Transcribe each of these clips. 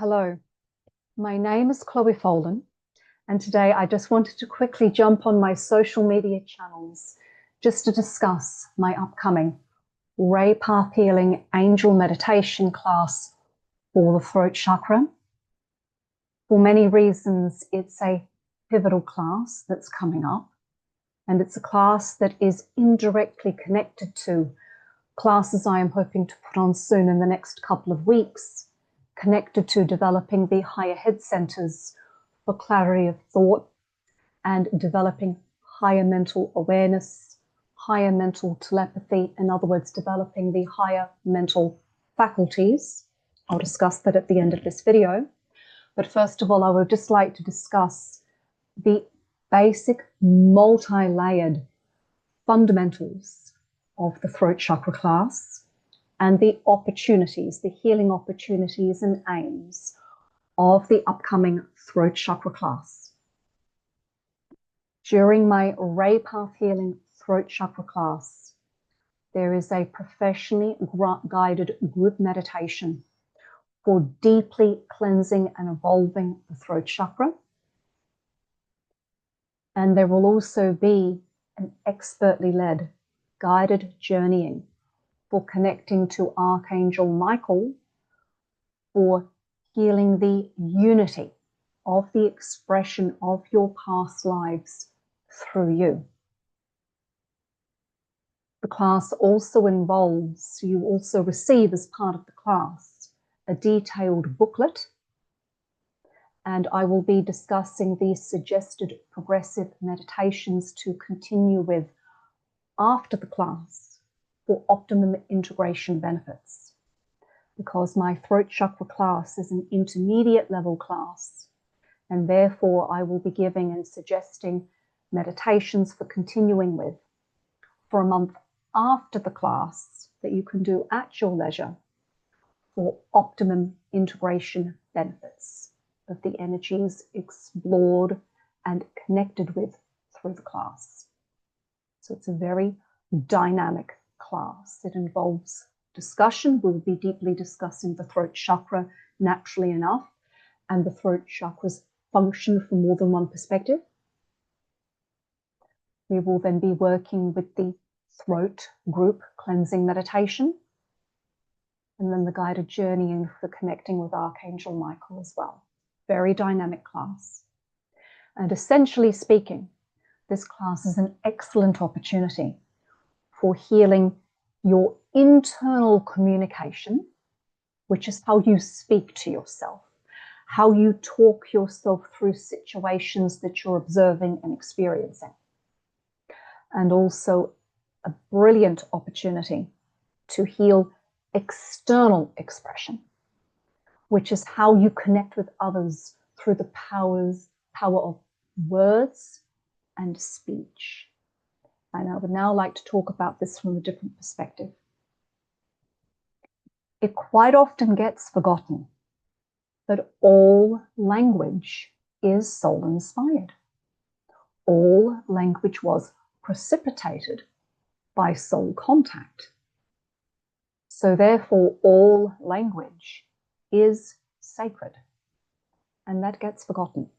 Hello, my name is Chloe Folden, and today I just wanted to quickly jump on my social media channels just to discuss my upcoming Ray Path Healing Angel Meditation class for the throat chakra. For many reasons, it's a pivotal class that's coming up, and it's a class that is indirectly connected to classes I am hoping to put on soon in the next couple of weeks, connected to developing the higher head centers for clarity of thought and developing higher mental awareness, higher mental telepathy, in other words, developing the higher mental faculties. I'll discuss that at the end of this video. But first of all, I would just like to discuss the basic multi-layered fundamentals of the throat chakra class and the opportunities, the healing opportunities and aims of the upcoming throat chakra class. During my Ray Path Healing throat chakra class, there is a professionally guided group meditation for deeply cleansing and evolving the throat chakra. And there will also be an expertly led guided journeying for connecting to Archangel Michael for healing the unity of the expression of your past lives through you. The class also involves, you also receive as part of the class, a detailed booklet, and I will be discussing the suggested progressive meditations to continue with after the class for optimum integration benefits. Because my throat chakra class is an intermediate level class, and therefore I will be giving and suggesting meditations for continuing with for a month after the class that you can do at your leisure for optimum integration benefits of the energies explored and connected with through the class. So it's a very dynamic class. It involves discussion. We'll be deeply discussing the throat chakra naturally enough, and the throat chakra's function from more than one perspective. We will then be working with the throat group cleansing meditation, and then the guided journeying for connecting with Archangel Michael as well. Very dynamic class. And essentially speaking, this class is an excellent opportunity for healing your internal communication, which is how you speak to yourself, how you talk yourself through situations that you're observing and experiencing. And also a brilliant opportunity to heal external expression, which is how you connect with others through the power of words and speech. And I would now like to talk about this from a different perspective. It quite often gets forgotten that all language is soul-inspired. All language was precipitated by soul contact. So therefore, all language is sacred, and that gets forgotten.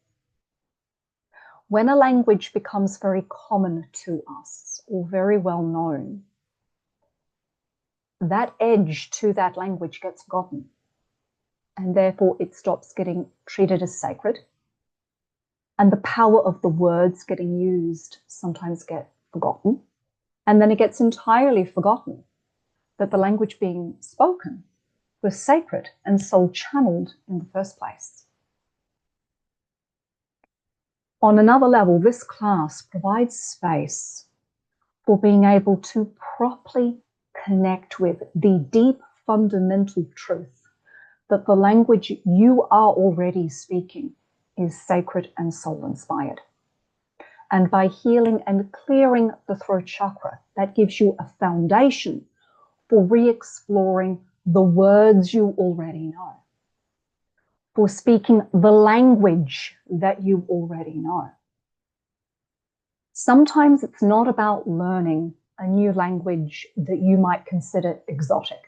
When a language becomes very common to us or very well known, that edge to that language gets forgotten, and therefore it stops getting treated as sacred, and the power of the words getting used sometimes get forgotten, and then it gets entirely forgotten that the language being spoken was sacred and soul channeled in the first place. On another level, this class provides space for being able to properly connect with the deep fundamental truth that the language you are already speaking is sacred and soul-inspired. And by healing and clearing the throat chakra, that gives you a foundation for re-exploring the words you already know, for speaking the language that you already know. Sometimes it's not about learning a new language that you might consider exotic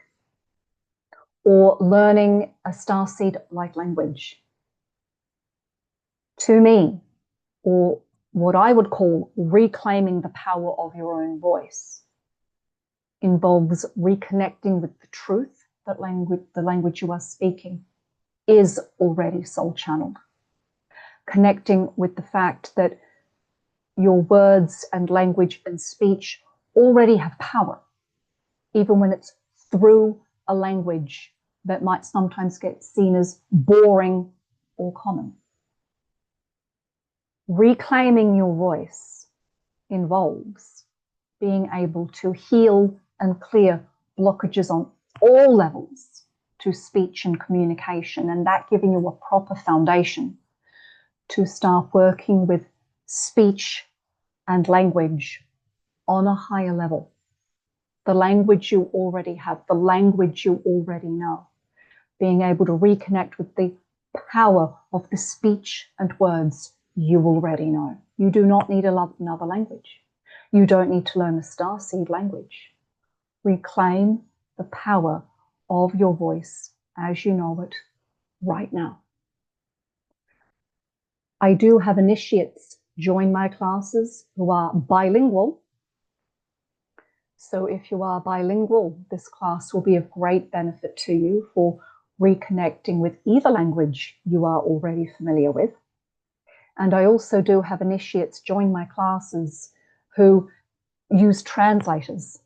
or learning a starseed-like language. To me, or what I would call reclaiming the power of your own voice, involves reconnecting with the truth that the language you are speaking is already soul channeled. Connecting with the fact that your words and language and speech already have power, even when it's through a language that might sometimes get seen as boring or common. Reclaiming your voice involves being able to heal and clear blockages on all levels to speech and communication, and that giving you a proper foundation to start working with speech and language on a higher level. The language you already have, the language you already know, being able to reconnect with the power of the speech and words you already know. You do not need another language. You don't need to learn a starseed language. Reclaim the power of your voice as you know it right now. I do have initiates join my classes who are bilingual. So if you are bilingual, this class will be of great benefit to you for reconnecting with either language you are already familiar with. And I also do have initiates join my classes who use translators.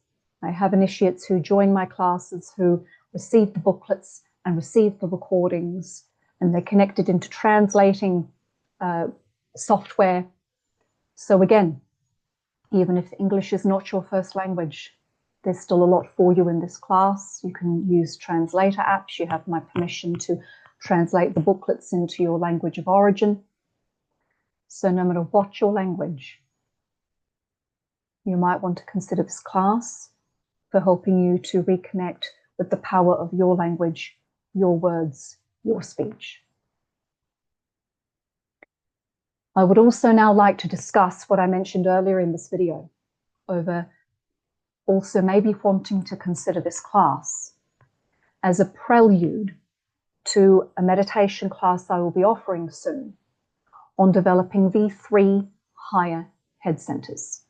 I have initiates who join my classes who receive the booklets and receive the recordings, and they're connected into translating software. So again, even if English is not your first language, there's still a lot for you in this class. You can use translator apps. You have my permission to translate the booklets into your language of origin. So no matter what your language, you might want to consider this class for helping you to reconnect with the power of your language, your words, your speech. I would also now like to discuss what I mentioned earlier in this video over also maybe wanting to consider this class as a prelude to a meditation class I will be offering soon on developing the 3 higher head centers.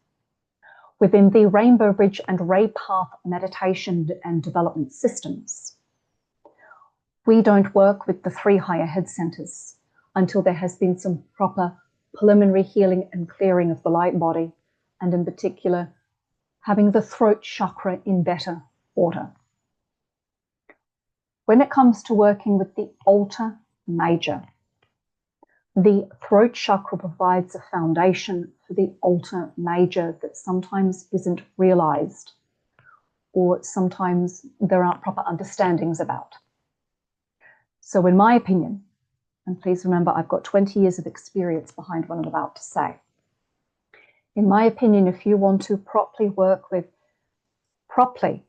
Within the Rainbow Bridge and Ray Path meditation and development systems, we don't work with the 3 higher head centers until there has been some proper preliminary healing and clearing of the light body, and in particular, having the throat chakra in better order. When it comes to working with the altar major, the throat chakra provides a foundation for the altar major that sometimes isn't realized, or sometimes there aren't proper understandings about. So in my opinion, and please remember I've got 20 years of experience behind what I'm about to say. In my opinion, if you want to properly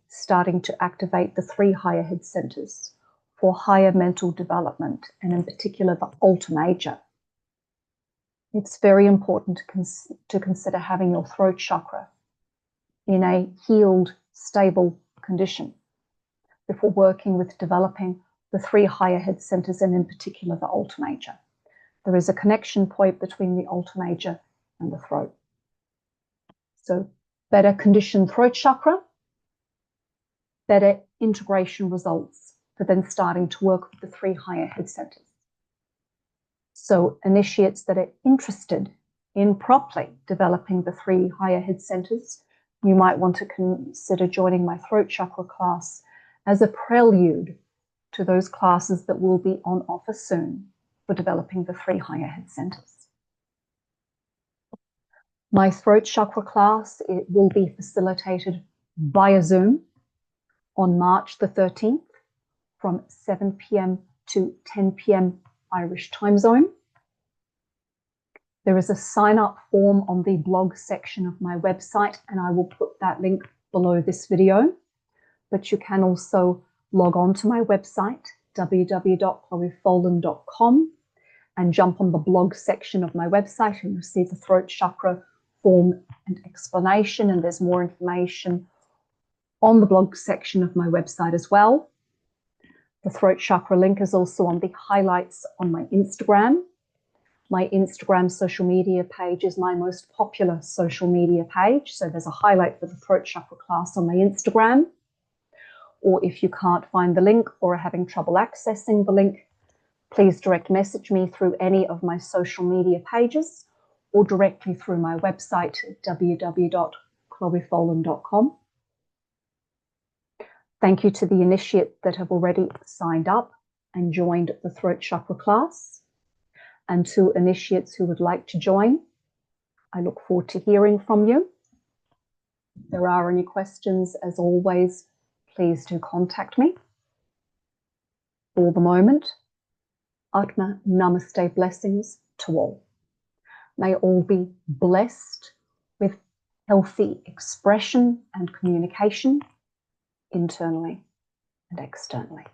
starting to activate the 3 higher head centers for higher mental development, and in particular the altar major, it's very important to consider having your throat chakra in a healed, stable condition before working with developing the 3 higher head centers, and in particular the altar major. There is a connection point between the altar major and the throat. So better conditioned throat chakra, better integration results for then starting to work with the 3 higher head centers. So initiates that are interested in properly developing the 3 higher head centers, you might want to consider joining my throat chakra class as a prelude to those classes that will be on offer soon for developing the 3 higher head centers. My throat chakra class, it will be facilitated via Zoom on March the 13th from 7 p.m. to 10 p.m. Irish time zone. There is a sign-up form on the blog section of my website, and I will put that link below this video. But you can also log on to my website, www.chloefolden.com, and jump on the blog section of my website, and you'll see the throat chakra form and explanation, and there's more information on the blog section of my website as well. The throat chakra link is also on the highlights on my Instagram. My Instagram social media page is my most popular social media page. So there's a highlight for the throat chakra class on my Instagram. Or if you can't find the link or are having trouble accessing the link, please direct message me through any of my social media pages or directly through my website, www.chloefolan.com. Thank you to the initiates that have already signed up and joined the throat chakra class. And to initiates who would like to join, I look forward to hearing from you. If there are any questions, as always, please do contact me. For the moment, Atma Namaste blessings to all. May all be blessed with healthy expression and communication internally and externally.